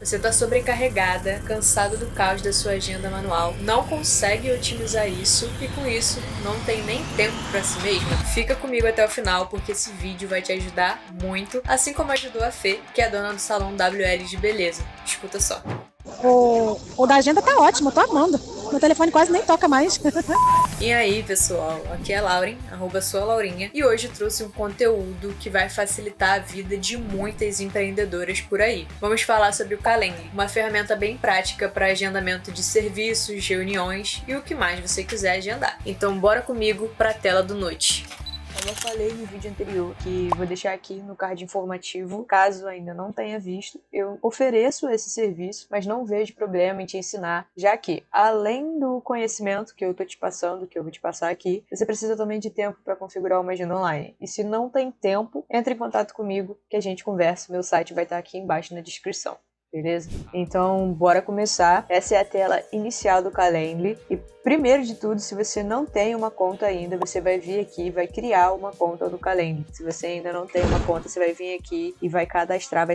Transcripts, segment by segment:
Você tá sobrecarregada, cansado do caos da sua agenda manual, não consegue otimizar isso e com isso não tem nem tempo pra si mesma? Fica comigo até o final porque esse vídeo vai te ajudar muito, assim como ajudou a Fê, que é a dona do salão WL de beleza. Escuta só. O da agenda tá ótimo, eu tô amando. Meu telefone quase nem toca mais. E aí, pessoal, aqui é a Lauren, @soualaurinha, e hoje trouxe um conteúdo que vai facilitar a vida de muitas empreendedoras por aí. Vamos falar sobre o Calendly, uma ferramenta bem prática para agendamento de serviços, reuniões e o que mais você quiser agendar. Então bora comigo para a tela do Note. Como eu falei no vídeo anterior, que vou deixar aqui no card informativo, caso ainda não tenha visto, eu ofereço esse serviço, mas não vejo problema em te ensinar, já que, além do conhecimento que eu tô te passando, que eu vou te passar aqui, você precisa também de tempo para configurar uma agenda online. E se não tem tempo, entre em contato comigo que a gente conversa. Meu site vai estar aqui embaixo na descrição. Beleza? Então, bora começar. Essa é a tela inicial do Calendly. E primeiro de tudo, se você não tem uma conta ainda, você vai vir aqui e vai criar uma conta no Calendly. Se você ainda não tem uma conta, você vai vir aqui e vai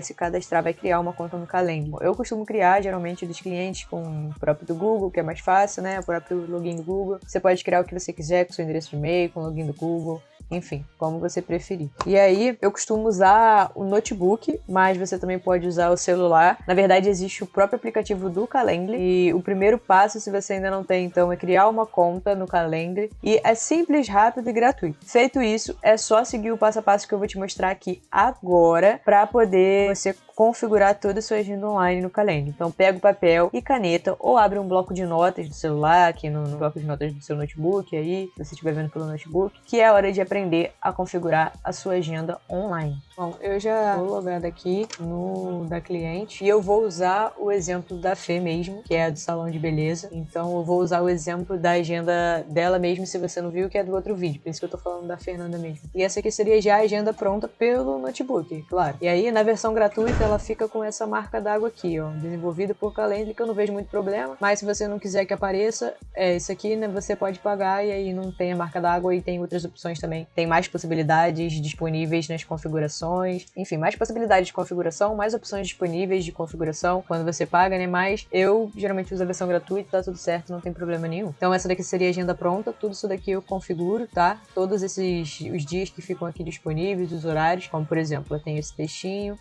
se cadastrar, vai criar uma conta no Calendly. Eu costumo criar, geralmente, dos clientes com o próprio do Google, que é mais fácil, né? O próprio login do Google. Você pode criar o que você quiser com seu endereço de e-mail, com o login do Google. Enfim, como você preferir. E aí, eu costumo usar o notebook, mas você também pode usar o celular. Na verdade, existe o próprio aplicativo do Calendly. E o primeiro passo, se você ainda não tem, então, é criar uma conta no Calendly. E é simples, rápido e gratuito. Feito isso, é só seguir o passo a passo que eu vou te mostrar aqui agora para poder você configurar toda a sua agenda online no Calendly. Então, pega o papel e caneta ou abre um bloco de notas do celular, aqui no bloco de notas do seu notebook, aí, se você estiver vendo pelo notebook, que é a hora de aprender a configurar a sua agenda online. Bom, eu já vou logada aqui no da cliente e eu vou usar o exemplo da Fê mesmo, que é a do salão de beleza. Então, eu vou usar o exemplo da agenda dela mesmo, se você não viu, que é do outro vídeo. Por isso que eu tô falando da Fernanda mesmo. E essa aqui seria já a agenda pronta pelo notebook, claro. E aí, na versão gratuita, ela fica com essa marca d'água aqui, ó, desenvolvida por Calendly, que eu não vejo muito problema, mas se você não quiser que apareça, isso aqui, né, você pode pagar e aí não tem a marca d'água e tem outras opções também. Tem mais possibilidades disponíveis nas configurações, enfim, mais possibilidades de configuração, mais opções disponíveis de configuração quando você paga, né, mas eu geralmente uso a versão gratuita, tá tudo certo, não tem problema nenhum. Então essa daqui seria a agenda pronta, tudo isso daqui eu configuro, tá? Todos os dias que ficam aqui disponíveis, os horários, como por exemplo, eu tenho esse textinho,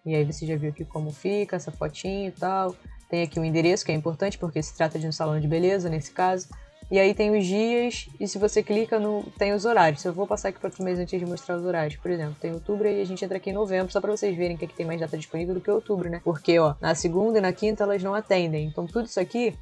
e aí você já viu aqui como fica, essa fotinho e tal. Tem aqui o endereço, que é importante, porque se trata de um salão de beleza, nesse caso. E aí tem os dias, e se você clica tem os horários. Eu vou passar aqui para outro mês antes de mostrar os horários. Por exemplo, tem outubro e a gente entra aqui em novembro, só para vocês verem que aqui tem mais data disponível do que outubro, né? Porque, ó, na segunda e na quinta elas não atendem. Então tudo isso aqui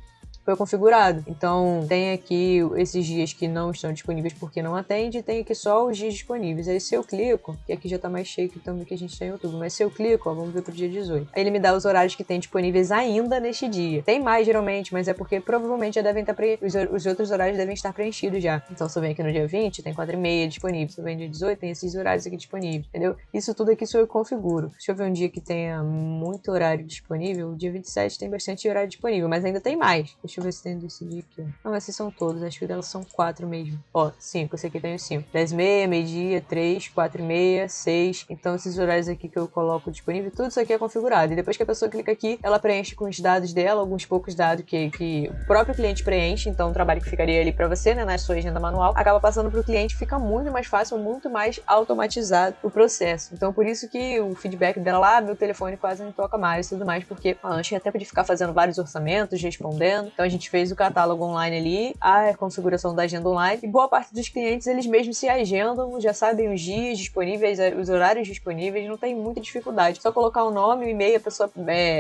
foi configurado. Então, tem aqui esses dias que não estão disponíveis porque não atende, e tem aqui só os dias disponíveis. Aí, se eu clico, que aqui já tá mais cheio que também que a gente tem em outubro, mas se eu clico, ó, vamos ver pro dia 18. Aí ele me dá os horários que tem disponíveis ainda neste dia. Tem mais, geralmente, mas é porque provavelmente já devem estar os outros horários devem estar preenchidos já. Então, se eu venho aqui no dia 20, tem 4h30 disponível. Se eu venho no dia 18, tem esses horários aqui disponíveis, entendeu? Isso tudo aqui sou eu que configuro. Deixa eu ver um dia que tenha muito horário disponível. O dia 27 tem bastante horário disponível, mas ainda tem mais. Deixa eu ver se tem desse dia aqui, ó. Não, esses são todos. Acho que delas são 4 mesmo. Ó, 5. Esse aqui tem os 5. 10h30, meio-dia, 3, 4h30, 6. Então, esses horários aqui que eu coloco disponível, tudo isso aqui é configurado. E depois que a pessoa clica aqui, ela preenche com os dados dela, alguns poucos dados que o próprio cliente preenche. Então, o trabalho que ficaria ali pra você, né, na sua agenda manual, acaba passando pro cliente, fica muito mais fácil, muito mais automatizado o processo. Então, por isso que o feedback dela lá, meu telefone quase não toca mais e tudo mais, porque antes tinha tempo de ficar fazendo vários orçamentos, respondendo. Então, a gente fez o catálogo online ali, a configuração da agenda online, e boa parte dos clientes, eles mesmos se agendam, já sabem os dias disponíveis, os horários disponíveis, não tem muita dificuldade. Só colocar o nome, o e-mail, a pessoa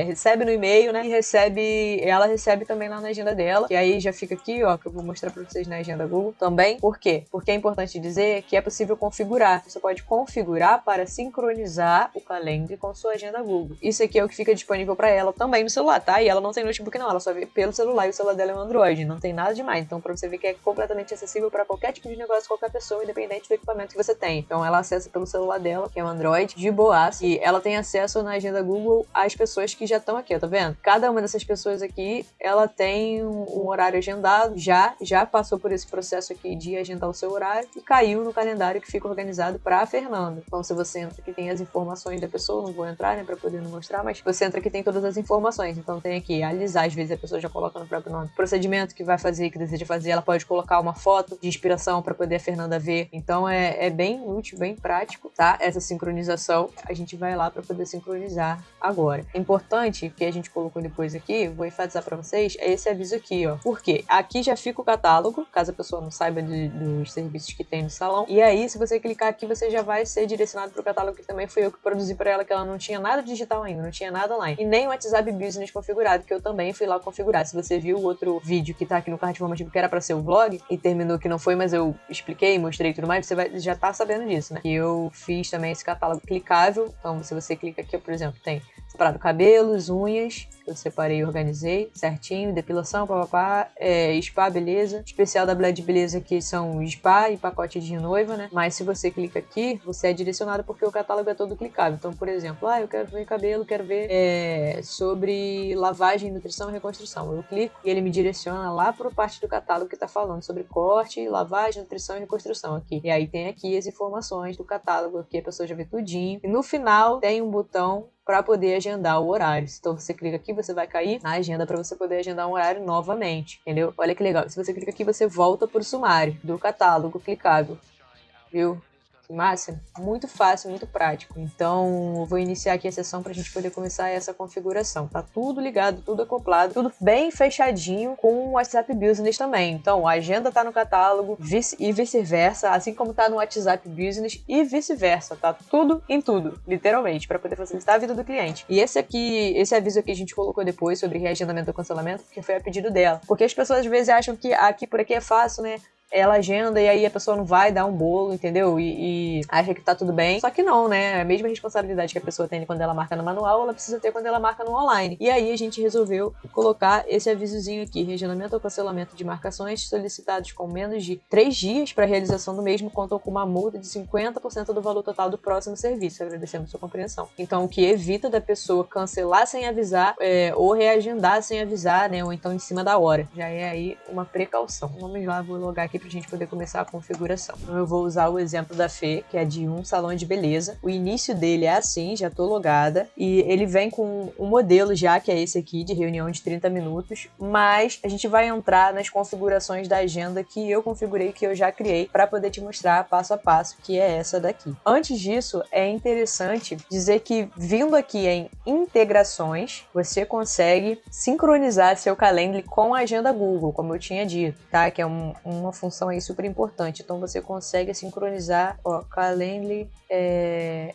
recebe no e-mail, né, e ela recebe também lá na agenda dela, e aí já fica aqui, ó, que eu vou mostrar pra vocês na agenda Google também. Por quê? Porque é importante dizer que é possível configurar. Você pode configurar para sincronizar o Calendly com sua agenda Google. Isso aqui é o que fica disponível pra ela também no celular, tá? E ela não tem notebook não, ela só vê pelo celular, o celular dela é um Android, não tem nada demais. Então, pra você ver que é completamente acessível para qualquer tipo de negócio, qualquer pessoa, independente do equipamento que você tem. Então, ela acessa pelo celular dela, que é um Android, de boas, e ela tem acesso na agenda Google às pessoas que já estão aqui, ó, tá vendo? Cada uma dessas pessoas aqui, ela tem um horário agendado, já passou por esse processo aqui de agendar o seu horário e caiu no calendário que fica organizado pra Fernanda. Então, se você entra aqui, tem as informações da pessoa, não vou entrar, né, pra poder não mostrar, mas você entra aqui, tem todas as informações. Então, tem aqui, alisar, às vezes a pessoa já coloca no próprio nome. Procedimento que vai fazer, que deseja fazer, ela pode colocar uma foto de inspiração pra poder a Fernanda ver. Então, é bem útil, bem prático, tá? Essa sincronização, a gente vai lá pra poder sincronizar agora. Importante, que a gente colocou depois aqui, vou enfatizar pra vocês, é esse aviso aqui, ó. Por quê? Aqui já fica o catálogo, caso a pessoa não saiba dos serviços que tem no salão. E aí, se você clicar aqui, você já vai ser direcionado pro catálogo, que também fui eu que produzi pra ela, que ela não tinha nada digital ainda, não tinha nada online. E nem o WhatsApp Business configurado, que eu também fui lá configurar. Se você viu o outro vídeo que tá aqui no card informativo, que era pra ser o vlog, e terminou que não foi, mas eu expliquei, mostrei tudo mais, você já tá sabendo disso, né? E eu fiz também esse catálogo clicável. Então, se você clica aqui, por exemplo, tem separado cabelos, unhas, eu separei e organizei certinho, depilação, papapá, spa, beleza. Especial da Bled Beleza, que são spa e pacote de noiva, né? Mas se você clica aqui, você é direcionado porque o catálogo é todo clicável. Então, por exemplo, eu quero ver cabelo, quero ver sobre lavagem, nutrição e reconstrução. Eu clico e ele me direciona lá para a parte do catálogo que tá falando sobre corte, lavagem, nutrição e reconstrução aqui. E aí tem aqui as informações do catálogo, aqui a pessoa já vê tudinho. E no final tem um botão para poder agendar o horário. Então você clica aqui, você vai cair na agenda para você poder agendar um horário novamente, entendeu? Olha que legal. Se você clica aqui, você volta pro sumário do catálogo clicável, viu? Que máximo. Muito fácil, muito prático. Então, eu vou iniciar aqui a sessão pra gente poder começar essa configuração. Tá tudo ligado, tudo acoplado, tudo bem fechadinho com o WhatsApp Business também. Então, a agenda tá no catálogo e vice-versa, assim como tá no WhatsApp Business e vice-versa. Tá tudo em tudo, literalmente, para poder facilitar a vida do cliente. E esse aviso aqui a gente colocou depois sobre reagendamento ou cancelamento, porque foi a pedido dela. Porque as pessoas às vezes acham que aqui por aqui é fácil, né? Ela agenda e aí a pessoa não vai dar um bolo, entendeu? E acha que tá tudo bem. Só que não, né? A mesma responsabilidade que a pessoa tem quando ela marca no manual, ela precisa ter quando ela marca no online. E aí a gente resolveu colocar esse avisozinho aqui: reagendamento ou cancelamento de marcações solicitados com menos de 3 dias para realização do mesmo contam com uma multa de 50% do valor total do próximo serviço. Agradecemos sua compreensão. Então, o que evita da pessoa cancelar sem avisar ou reagendar sem avisar, né? Ou então em cima da hora. Já é aí uma precaução. Vamos lá, vou logar aqui pra gente poder começar a configuração. Então eu vou usar o exemplo da Fê, que é de um salão de beleza. O início dele é assim, já tô logada, e ele vem com um modelo já, que é esse aqui, de reunião de 30 minutos, mas a gente vai entrar nas configurações da agenda que eu configurei, que eu já criei, para poder te mostrar passo a passo, que é essa daqui. Antes disso, é interessante dizer que, vindo aqui em integrações, você consegue sincronizar seu Calendly com a agenda Google, como eu tinha dito, tá? Que é uma função aí super importante. Então você consegue sincronizar, Calendly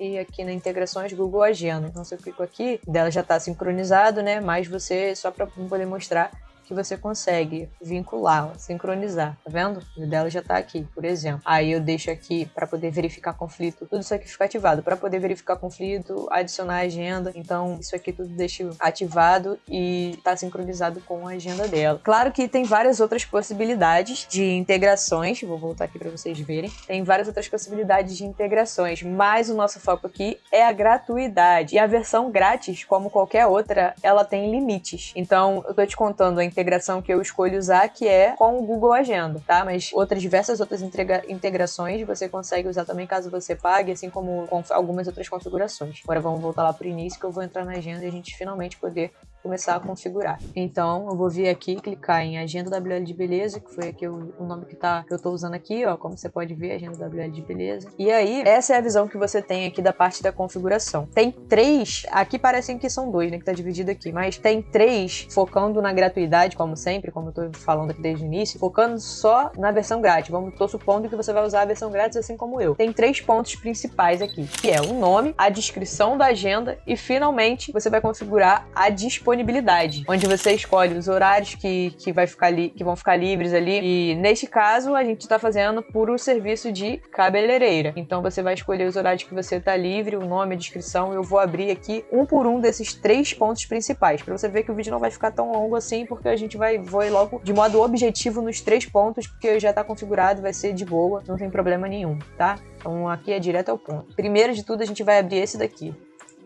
e aqui na integrações Google Agenda. Então se eu clico aqui, dela já está sincronizado, né? Mas você, só para poder mostrar que você consegue vincular, sincronizar, tá vendo? O dela já tá aqui, por exemplo. Aí eu deixo aqui para poder verificar conflito, tudo isso aqui fica ativado. Para poder verificar conflito, adicionar a agenda, então isso aqui tudo deixo ativado e tá sincronizado com a agenda dela. Claro que tem várias outras possibilidades de integrações, vou voltar aqui para vocês verem. Tem várias outras possibilidades de integrações, mas o nosso foco aqui é a gratuidade. E a versão grátis, como qualquer outra, ela tem limites. Então, eu tô te contando a integração que eu escolho usar, que é com o Google Agenda, tá? Mas diversas outras integrações você consegue usar também caso você pague, assim como com algumas outras configurações. Agora vamos voltar lá pro início, que eu vou entrar na agenda e a gente finalmente poder começar a configurar. Então, eu vou vir aqui, clicar em Agenda WL de Beleza, que foi aqui o nome que eu tô usando aqui, como você pode ver, Agenda WL de Beleza. E aí, essa é a visão que você tem aqui da parte da configuração. Tem 3, aqui parecem que são 2, né, que tá dividido aqui, mas tem 3 focando na gratuidade, como sempre, como eu tô falando aqui desde o início, focando só na versão grátis. Tô supondo que você vai usar a versão grátis assim como eu. Tem 3 pontos principais aqui, que é o nome, a descrição da agenda e, finalmente, você vai configurar a disponibilidade disponibilidade, onde você escolhe os horários que vão ficar livres ali. E neste caso, a gente está fazendo por o serviço de cabeleireira. Então você vai escolher os horários que você está livre, o nome, a descrição. Eu vou abrir aqui um por um desses 3 pontos principais, para você ver que o vídeo não vai ficar tão longo assim, porque a gente vou ir logo de modo objetivo nos 3 pontos, porque já está configurado, vai ser de boa, não tem problema nenhum, tá? Então aqui é direto ao ponto. Primeiro de tudo, a gente vai abrir esse daqui,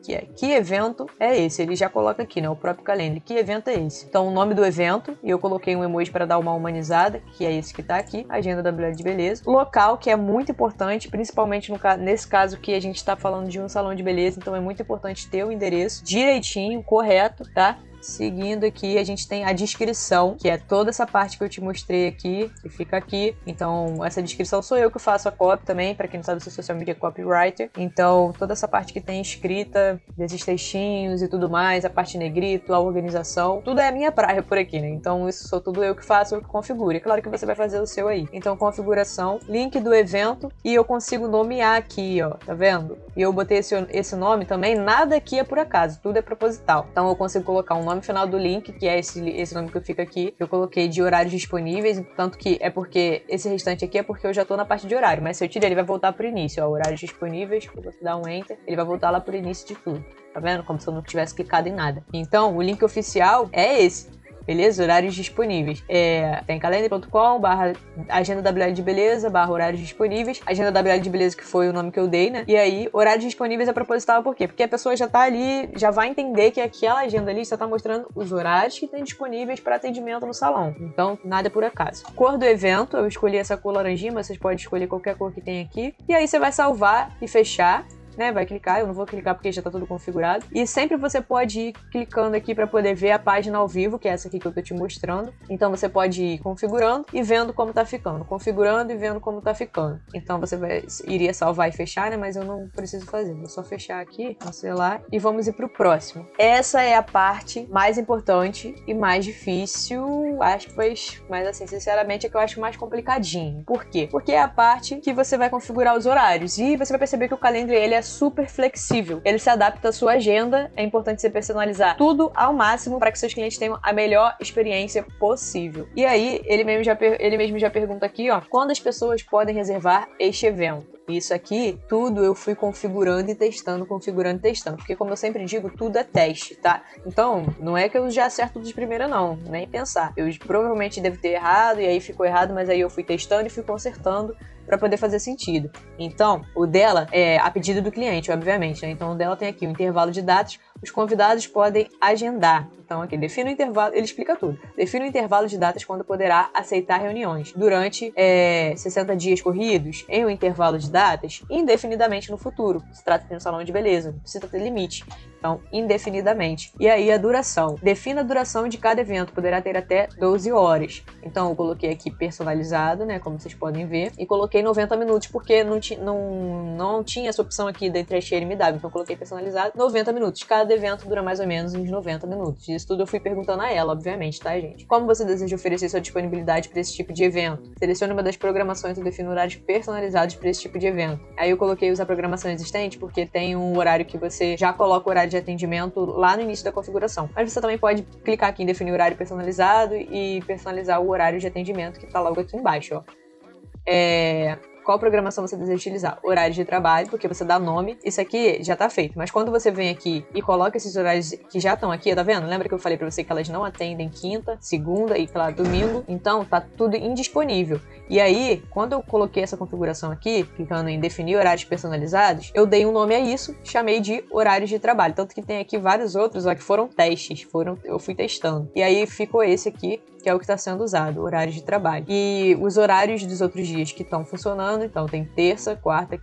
que é que evento é esse? Ele já coloca aqui, né? O próprio Calendly. Que evento é esse? Então, o nome do evento, e eu coloquei um emoji para dar uma humanizada, que é esse que tá aqui, Agenda da Mulher de Beleza. Local, que é muito importante, principalmente nesse caso que a gente tá falando de um salão de beleza, então é muito importante ter o endereço direitinho, correto, tá? Seguindo aqui, a gente tem a descrição, que é toda essa parte que eu te mostrei aqui, que fica aqui. Então, essa descrição sou eu que faço a copy também, para quem não sabe, eu sou social media copywriter. Então, toda essa parte que tem escrita, desses textinhos e tudo mais, a parte negrito, a organização, tudo é a minha praia por aqui, né? Então, isso sou tudo eu que faço, eu que configuro. É claro que você vai fazer o seu aí. Então, configuração, link do evento, e eu consigo nomear aqui, ó, tá vendo? E eu botei esse nome também, nada aqui é por acaso, tudo é proposital. Então, eu consigo colocar um nome final do link, que é esse nome que fica aqui, eu coloquei de horários disponíveis, tanto que é porque esse restante aqui é porque eu já tô na parte de horário, mas se eu tirar ele vai voltar pro início, ó, horários disponíveis, vou dar um enter, ele vai voltar lá pro início de tudo, tá vendo? Como se eu não tivesse clicado em nada. Então, o link oficial é esse. Beleza? Horários disponíveis. Tem calendly.com/agenda da WL de beleza, /horários disponíveis. Agenda da WL de beleza, que foi o nome que eu dei, né? E aí, horários disponíveis é proposital, por quê? Porque a pessoa já tá ali, já vai entender que aquela agenda ali só tá mostrando os horários que tem disponíveis para atendimento no salão. Então, nada por acaso. Cor do evento, eu escolhi essa cor laranjinha, mas vocês podem escolher qualquer cor que tem aqui. E aí, você vai salvar e fechar, né, vai clicar, eu não vou clicar porque já tá tudo configurado. E sempre você pode ir clicando aqui para poder ver a página ao vivo, que é essa aqui que eu tô te mostrando. Então você pode ir configurando e vendo como tá ficando, configurando e vendo como tá ficando. Então você iria salvar e fechar, né, mas eu não preciso fazer, vou só fechar aqui, cancelar e vamos ir pro próximo. Essa é a parte mais importante e mais difícil, aspas, mas assim, sinceramente é que eu acho mais complicadinho. Por quê? Porque é a parte que você vai configurar os horários e você vai perceber que o Calendly, ele é super flexível. Ele se adapta à sua agenda. É importante você personalizar tudo ao máximo para que seus clientes tenham a melhor experiência possível. E aí, ele mesmo já pergunta aqui, ó, quando as pessoas podem reservar este evento? Isso aqui, tudo eu fui configurando e testando, porque como eu sempre digo, tudo é teste, tá? Então, não é que eu já acerto tudo de primeira não, nem pensar. Eu provavelmente devo ter errado e aí ficou errado, mas aí eu fui testando e fui consertando para poder fazer sentido. Então, o dela é a pedido do cliente, obviamente, né? Então, o dela tem aqui o intervalo de datas, os convidados podem agendar. Então, aqui, defina o intervalo, ele explica tudo. Defina o intervalo de datas quando poderá aceitar reuniões. Durante 60 dias corridos, em um intervalo de datas, indefinidamente no futuro. Se trata de um salão de beleza, não precisa ter limite. Então, indefinidamente. E aí, a duração. Defina a duração de cada evento, poderá ter até 12 horas. Então, eu coloquei aqui personalizado, né, como vocês podem ver, e coloquei 90 minutos, porque não tinha essa opção aqui da entre HL e MW, então eu coloquei personalizado 90 minutos. Cada evento dura mais ou menos uns 90 minutos. Isso tudo eu fui perguntando a ela, obviamente, tá, gente? Como você deseja oferecer sua disponibilidade para esse tipo de evento? Selecione uma das programações e defina horários personalizados para esse tipo de evento. Aí eu coloquei usar programação existente, porque tem um horário que você já coloca o horário de atendimento lá no início da configuração. Mas você também pode clicar aqui em definir horário personalizado e personalizar o horário de atendimento que tá logo aqui embaixo, ó. Qual programação você deseja utilizar? Horário de trabalho, porque você dá nome. Isso aqui já tá feito. Mas quando você vem aqui e coloca esses horários que já estão aqui, tá vendo? Lembra que eu falei pra você que elas não atendem quinta, segunda e, claro, domingo? Então, tá tudo indisponível. E aí, quando eu coloquei essa configuração aqui, clicando em definir horários personalizados, eu dei um nome a isso, chamei de horários de trabalho. Tanto que tem aqui vários outros, ó, que foram testes. Eu fui testando. E aí, ficou esse aqui, que é o que está sendo usado, horários de trabalho. E os horários dos outros dias que estão funcionando, então tem terça, quarta,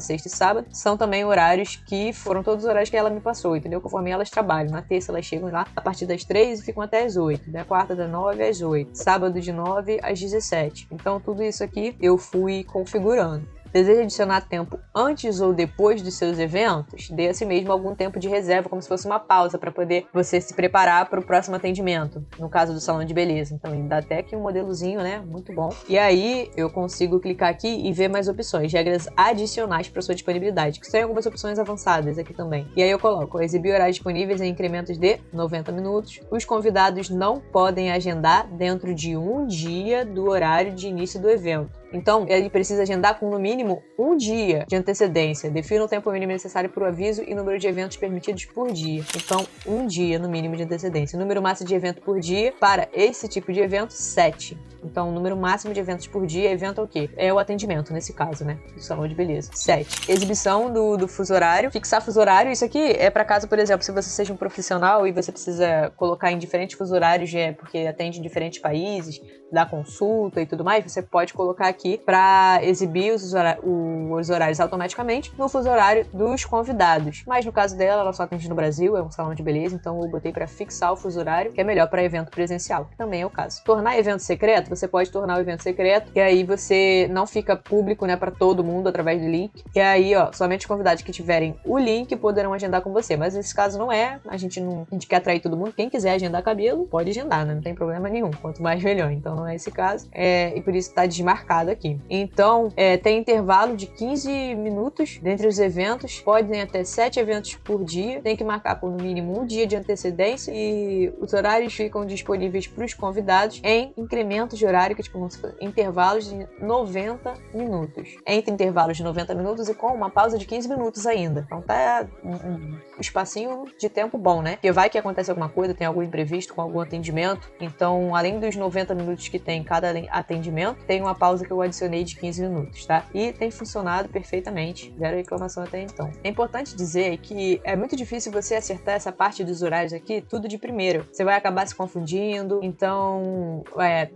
sexta e sábado, são também horários que foram todos os horários que ela me passou, entendeu? Conforme elas trabalham. Na terça elas chegam lá a partir das 3 e ficam até as 8. Da quarta das 9 às 8. Sábado de 9 às 17. Então tudo isso aqui eu fui configurando. Deseja adicionar tempo antes ou depois dos seus eventos? Dê a si mesmo algum tempo de reserva, como se fosse uma pausa, para poder você se preparar para o próximo atendimento, no caso do salão de beleza. Então ele dá até aqui um modelozinho, né? Muito bom. E aí eu consigo clicar aqui e ver mais opções, regras adicionais para sua disponibilidade, que tem algumas opções avançadas aqui também. E aí eu coloco exibir horários disponíveis em incrementos de 90 minutos. Os convidados não podem agendar dentro de um dia do horário de início do evento. Então, ele precisa agendar com no mínimo um dia de antecedência. Defina o tempo mínimo necessário para o aviso e número de eventos permitidos por dia. Então, um dia no mínimo de antecedência. Número máximo de evento por dia para esse tipo de evento, 7. Então, o número máximo de eventos por dia, evento é o quê? É o atendimento, nesse caso, né? Do salão de beleza. 7. Exibição do fuso horário. Fixar fuso horário. Isso aqui é para caso, por exemplo, se você seja um profissional e você precisa colocar em diferentes fuso horários, porque atende em diferentes países, dá consulta e tudo mais, você pode colocar aqui para exibir os horários automaticamente no fuso horário dos convidados. Mas no caso dela, ela só atende no Brasil, é um salão de beleza, então eu botei para fixar o fuso horário, que é melhor para evento presencial, que também é o caso. Tornar evento secreto, você pode tornar o evento secreto, e aí você não fica público, né, para todo mundo através do link. E aí, ó, somente os convidados que tiverem o link poderão agendar com você. Mas nesse caso não é, a gente quer atrair todo mundo. Quem quiser agendar cabelo, pode agendar, né? Não tem problema nenhum. Quanto mais, melhor. Então não é esse caso. E por isso tá desmarcado aqui. Então, tem intervalo de 15 minutos dentre os eventos. Podem até 7 eventos por dia. Tem que marcar por no mínimo um dia de antecedência. E os horários ficam disponíveis para os convidados em incrementos de horário, que tipo, intervalos de 90 minutos. Entre intervalos de 90 minutos e com uma pausa de 15 minutos ainda. Então tá um espacinho de tempo bom, né? Porque vai que acontece alguma coisa, tem algum imprevisto com algum atendimento. Então, além dos 90 minutos que tem cada atendimento, tem uma pausa que eu adicionei de 15 minutos, tá? E tem funcionado perfeitamente. Zero reclamação até então. É importante dizer que é muito difícil você acertar essa parte dos horários aqui, tudo de primeiro. Você vai acabar se confundindo, então,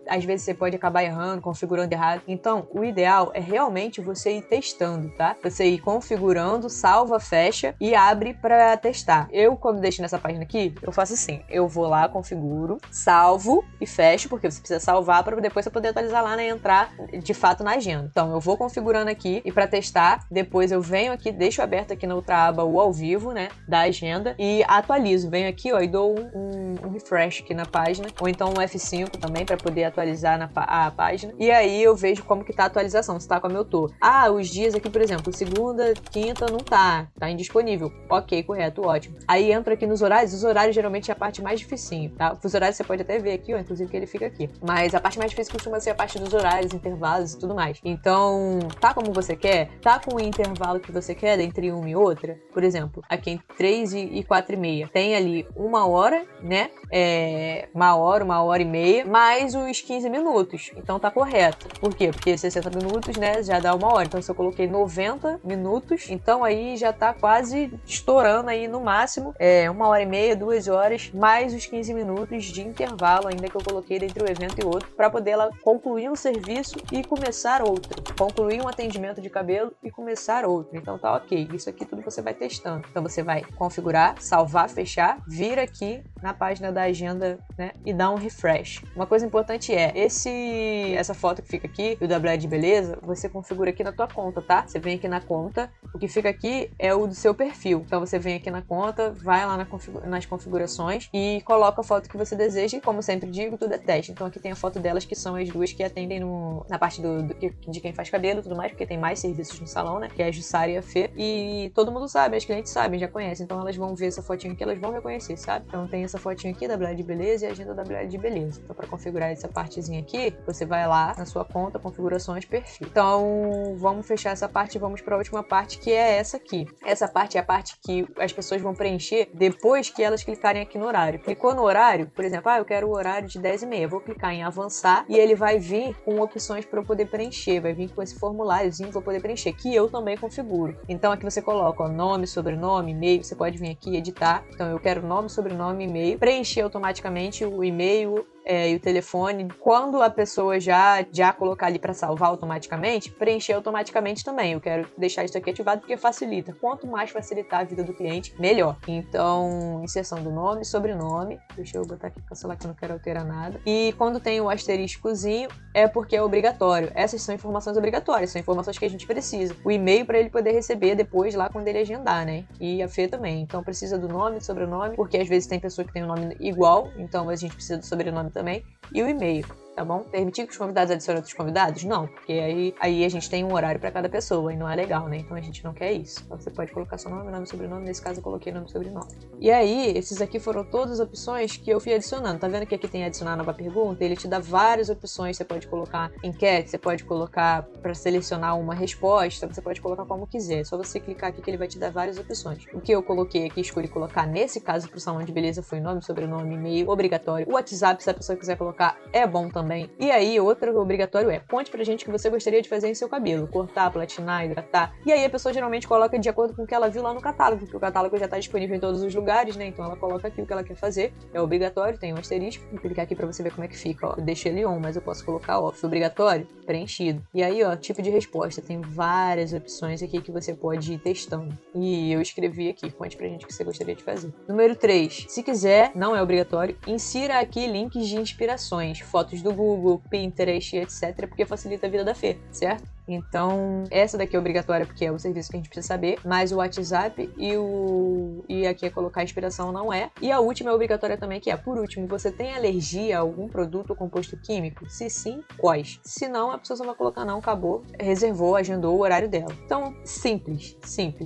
às vezes você pode acabar errando, configurando errado. Então, o ideal é realmente você ir testando, tá? Você ir configurando, salva, fecha e abre pra testar. Eu, quando deixo nessa página aqui, eu faço assim. Eu vou lá, configuro, salvo e fecho, porque você precisa salvar para depois você poder atualizar lá, né? Entrar de fato na agenda. Então, eu vou configurando aqui e para testar, depois eu venho aqui, deixo aberto aqui na outra aba o ao vivo, né? Da agenda e atualizo. Venho aqui, ó, e dou um refresh aqui na página, ou então um F5 também para poder atualizar a página. E aí eu vejo como que tá a atualização, se tá como eu tô. Os dias aqui, por exemplo, segunda, quinta não tá indisponível. Ok, correto, ótimo. Aí entro aqui nos horários, os horários geralmente é a parte mais dificinho, tá? Os horários você pode até ver aqui, ó, inclusive que ele fica aqui. Mas a parte mais difícil costuma ser a parte dos horários, intervalos e tudo mais. Então, tá como você quer? Tá com o intervalo que você quer entre uma e outra? Por exemplo, aqui entre 3 e 4 e meia. Tem ali 1 hora, né? 1 hora e meia, mais os 15 minutos. Então tá correto. Por quê? Porque 60 minutos, né, já dá 1 hora. Então se eu coloquei 90 minutos, então aí já tá quase estourando aí no máximo 1 hora e meia, 2 horas, mais os 15 minutos de intervalo ainda que eu coloquei entre um evento e outro, para poder ela concluir um serviço e começar outro. Concluir um atendimento de cabelo e começar outro. Então tá ok. Isso aqui tudo você vai testando. Então você vai configurar, salvar, fechar, vir aqui na página da agenda, né, e dar um refresh. Uma coisa importante essa foto que fica aqui, o WL de beleza, você configura aqui na tua conta, tá? Você vem aqui na conta, o que fica aqui é o do seu perfil. Então você vem aqui na conta, vai lá nas configurações e coloca a foto que você deseja e, como sempre digo, tudo é teste. Então aqui tem a foto delas, que são as duas que atendem na parte de quem faz cabelo e tudo mais, porque tem mais serviços no salão, né? Que é a Jussara e a Fê. E todo mundo sabe, as clientes sabem, já conhecem. Então elas vão ver essa fotinha aqui, elas vão reconhecer, sabe? Então tem essa fotinha aqui da WL de beleza e a agenda da WL de beleza. Então para configurar essa partezinha aqui, você vai lá na sua conta, configurações, perfil. Então vamos fechar essa parte e vamos para a última parte, que é essa aqui. Essa parte é a parte que as pessoas vão preencher depois que elas clicarem aqui no horário. Clicou no horário, por exemplo, eu quero o horário de 10h30. Vou clicar em avançar e ele vai vir com opções para eu poder preencher. Vai vir com esse formuláriozinho para eu poder preencher, que eu também configuro. Então aqui você coloca nome, sobrenome, e-mail. Você pode vir aqui e editar. Então eu quero nome, sobrenome, e-mail. Preencher automaticamente o e-mail, e o telefone. Quando a pessoa já colocar ali para salvar automaticamente, preencher automaticamente também. Eu quero deixar isso aqui ativado porque facilita. Quanto mais facilitar a vida do cliente, melhor. Então, inserção do nome, sobrenome. Deixa eu botar aqui, cancelar que eu não quero alterar nada. E quando tem o asteriscozinho, é porque é obrigatório. Essas são informações obrigatórias, são informações que a gente precisa. O e-mail para ele poder receber depois lá quando ele agendar, né? E a Fê também. Então precisa do nome, do sobrenome, porque às vezes tem pessoa que tem um nome igual, então a gente precisa do sobrenome também. E o e-mail. Tá bom? Permitir que os convidados adicionem outros convidados? Não, porque aí a gente tem um horário pra cada pessoa e não é legal, né? Então a gente não quer isso. Então você pode colocar seu nome e sobrenome. Nesse caso eu coloquei nome e sobrenome. E aí, esses aqui foram todas as opções que eu fui adicionando. Tá vendo que aqui tem adicionar nova pergunta? Ele te dá várias opções. Você pode colocar enquete, você pode colocar pra selecionar uma resposta, você pode colocar como quiser. É só você clicar aqui que ele vai te dar várias opções. O que eu coloquei aqui, escolhi colocar nesse caso pro salão de beleza foi nome, sobrenome, e-mail, obrigatório. O WhatsApp, se a pessoa quiser colocar, é bom também. E aí, outro obrigatório é: conte pra gente o que você gostaria de fazer em seu cabelo. Cortar, platinar, hidratar. E aí a pessoa geralmente coloca de acordo com o que ela viu lá no catálogo, porque o catálogo já tá disponível em todos os lugares, né? Então ela coloca aqui o que ela quer fazer. É obrigatório, tem um asterisco. Vou clicar aqui pra você ver como é que fica, ó. Eu deixei ele on, mas eu posso colocar off. Obrigatório, preenchido. E aí, ó, tipo de resposta. Tem várias opções aqui que você pode ir testando. E eu escrevi aqui: conte pra gente o que você gostaria de fazer. Número 3. Se quiser, não é obrigatório, insira aqui links de inspirações, fotos do Google, Pinterest, etc, porque facilita a vida da Fê, certo? Então, essa daqui é obrigatória porque é o serviço que a gente precisa saber, mas o WhatsApp e aqui é colocar a inspiração não é. E a última é obrigatória também, que é: por último, você tem alergia a algum produto ou composto químico? Se sim, quais? Se não, a pessoa só vai colocar não, acabou, reservou, agendou o horário dela. Então, simples,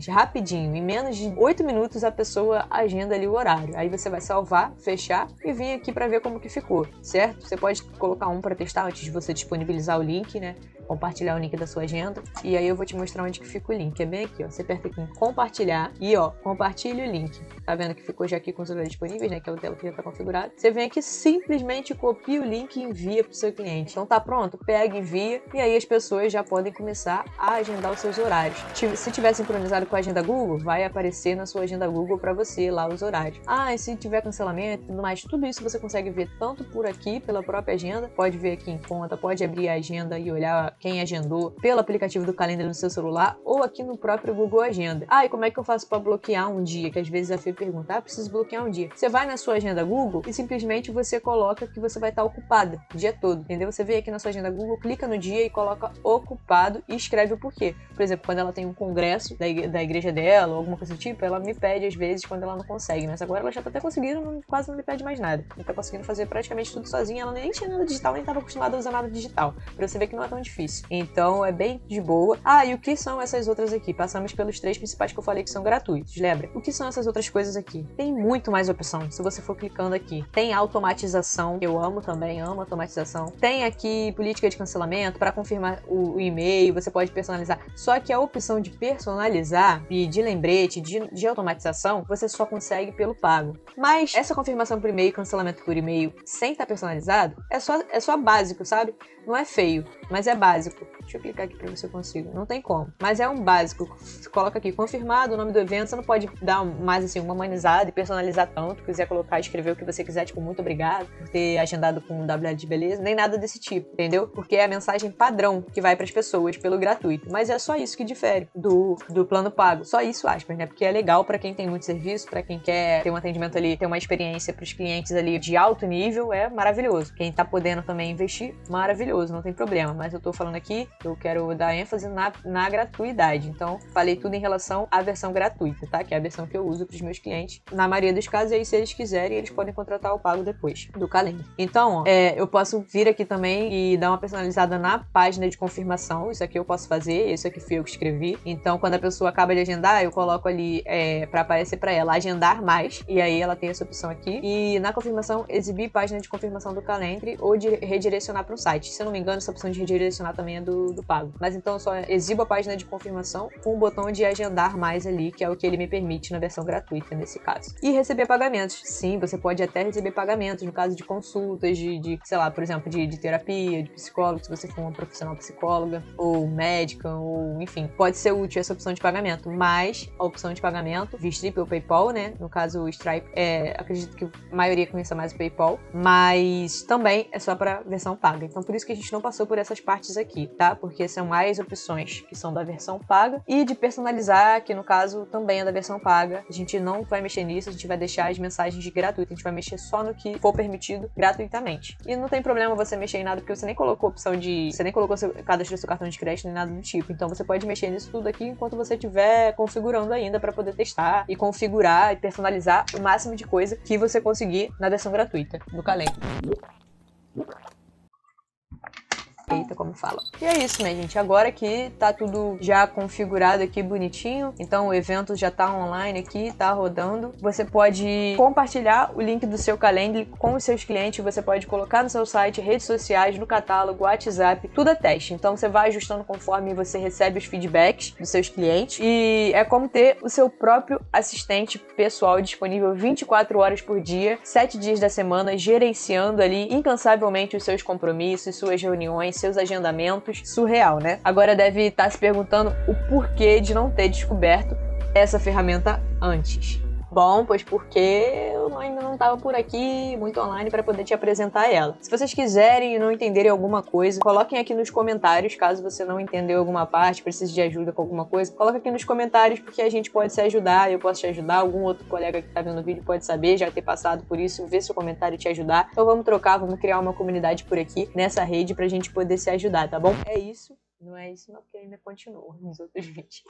rapidinho, em menos de 8 minutos a pessoa agenda ali o horário. Aí você vai salvar, fechar e vir aqui para ver como que ficou, certo? Você pode colocar um para testar antes de você disponibilizar o link, né? Compartilhar o link da sua agenda. E aí eu vou te mostrar onde que fica o link. É bem aqui, ó. Você aperta aqui em compartilhar e, ó, compartilha o link. Tá vendo que ficou já aqui com os lugares disponíveis, né? Que é o dela que já tá configurado. Você vem aqui, simplesmente copia o link e envia pro seu cliente. Então tá pronto? Pega e envia. E aí as pessoas já podem começar a agendar os seus horários. Se tiver sincronizado com a agenda Google, vai aparecer na sua agenda Google pra você lá os horários. Ah, e se tiver cancelamento e tudo mais, tudo isso você consegue ver tanto por aqui, pela própria agenda. Pode ver aqui em conta, pode abrir a agenda e olhar quem agendou pelo aplicativo do Calendly no seu celular ou aqui no próprio Google Agenda. Ah, e como é que eu faço para bloquear um dia? Que às vezes a Fê pergunta: preciso bloquear um dia. Você vai na sua agenda Google e simplesmente você coloca que você vai estar ocupada o dia todo, entendeu? Você vem aqui na sua agenda Google, clica no dia e coloca ocupado e escreve o porquê. Por exemplo, quando ela tem um congresso da igreja dela ou alguma coisa do tipo, ela me pede às vezes quando ela não consegue, mas agora ela já tá até conseguindo, quase não me pede mais nada. Ela tá conseguindo fazer praticamente tudo sozinha, ela nem tinha nada digital, nem estava acostumada a usar nada digital. Pra você ver que não é tão difícil. Então é bem de boa. Ah, e o que são essas outras aqui? Passamos pelos 3 principais que eu falei que são gratuitos, lembra? O que são essas outras coisas aqui? Tem muito mais opção, se você for clicando aqui. Tem automatização, eu amo também, amo automatização. Tem aqui política de cancelamento, para confirmar o e-mail, você pode personalizar. Só que a opção de personalizar e de lembrete, de automatização, você só consegue pelo pago. Mas essa confirmação por e-mail, cancelamento por e-mail, sem estar personalizado, é só básico, sabe? Não é feio, mas é básico. Deixa eu clicar aqui pra ver se eu consigo. Não tem como. Mas é um básico. Você coloca aqui, confirmado, o nome do evento. Você não pode dar mais, assim, uma humanizada e personalizar tanto. Quiser colocar, escrever o que você quiser, tipo, muito obrigado por ter agendado com o WL de beleza. Nem nada desse tipo, entendeu? Porque é a mensagem padrão que vai pras pessoas pelo gratuito. Mas é só isso que difere do plano pago. Só isso, aspas, né? Porque é legal pra quem tem muito serviço, pra quem quer ter um atendimento ali, ter uma experiência pros clientes ali de alto nível, é maravilhoso. Quem tá podendo também investir, maravilhoso, não tem problema. Mas eu tô falando aqui, eu quero dar ênfase na gratuidade. Então, falei tudo em relação à versão gratuita, tá? Que é a versão que eu uso pros meus clientes. Na maioria dos casos, aí se eles quiserem, eles podem contratar o pago depois do Calendly. Então, ó, eu posso vir aqui também e dar uma personalizada na página de confirmação. Isso aqui eu posso fazer, isso aqui fui eu que escrevi. Então, quando a pessoa acaba de agendar, eu coloco ali pra aparecer pra ela agendar mais. E aí ela tem essa opção aqui. E na confirmação, exibir página de confirmação do Calendly ou de redirecionar para um site. Se eu não me engano, essa opção de redirecionar confirmar também é do pago. Mas então eu só exibo a página de confirmação com o botão de agendar mais ali, que é o que ele me permite na versão gratuita nesse caso. E receber pagamentos. Sim, você pode até receber pagamentos no caso de consultas, sei lá, por exemplo, de terapia, de psicólogo, se você for uma profissional psicóloga, ou médica, ou enfim, pode ser útil essa opção de pagamento, mas a opção de pagamento, via Stripe ou PayPal, né? No caso, o Stripe, acredito que a maioria conheça mais o PayPal, mas também é só para versão paga. Então, por isso que a gente não passou por essas partes aqui, tá? Porque são mais opções que são da versão paga e de personalizar, que no caso também é da versão paga. A gente não vai mexer nisso, a gente vai deixar as mensagens gratuitas, a gente vai mexer só no que for permitido gratuitamente. E não tem problema você mexer em nada, porque você nem colocou a opção você nem colocou cadastro do seu cartão de crédito nem nada do tipo. Então você pode mexer nisso tudo aqui enquanto você estiver configurando ainda para poder testar e configurar e personalizar o máximo de coisa que você conseguir na versão gratuita do Calendly. Eita, como fala. E é isso, minha gente. Agora que tá tudo já configurado aqui bonitinho, então o evento já tá online aqui, tá rodando. Você pode compartilhar o link do seu Calendly com os seus clientes, você pode colocar no seu site, redes sociais, no catálogo, WhatsApp, tudo é teste. Então você vai ajustando conforme você recebe os feedbacks dos seus clientes e é como ter o seu próprio assistente pessoal disponível 24 horas por dia, 7 dias da semana, gerenciando ali incansavelmente os seus compromissos, suas reuniões, seus agendamentos, surreal, né? Agora deve estar se perguntando o porquê de não ter descoberto essa ferramenta antes. Bom, pois porque eu ainda não estava por aqui muito online para poder te apresentar ela. Se vocês quiserem e não entenderem alguma coisa, coloquem aqui nos comentários, caso você não entendeu alguma parte, precise de ajuda com alguma coisa, coloca aqui nos comentários porque a gente pode se ajudar, eu posso te ajudar, algum outro colega que está vendo o vídeo pode saber, já ter passado por isso, ver seu comentário e te ajudar. Então vamos trocar, vamos criar uma comunidade por aqui, nessa rede, pra gente poder se ajudar, tá bom? É isso. Não é isso não, porque ainda continua nos outros vídeos.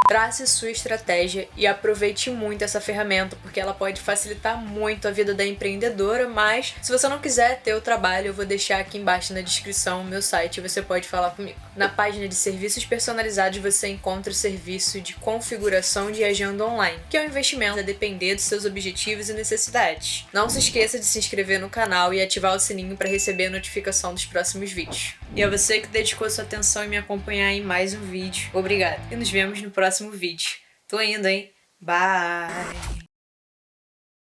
Trace sua estratégia e aproveite muito essa ferramenta, porque ela pode facilitar muito a vida da empreendedora, mas se você não quiser ter o trabalho, eu vou deixar aqui embaixo na descrição o meu site e você pode falar comigo. Na página de serviços personalizados você encontra o serviço de configuração de agenda online, que é um investimento a depender dos seus objetivos e necessidades. Não se esqueça de se inscrever no canal e ativar o sininho para receber a notificação dos próximos vídeos. E a você que dedicou sua atenção em me acompanhar em mais um vídeo, obrigada. E nos vemos no próximo vídeo. Tô indo, hein? Bye!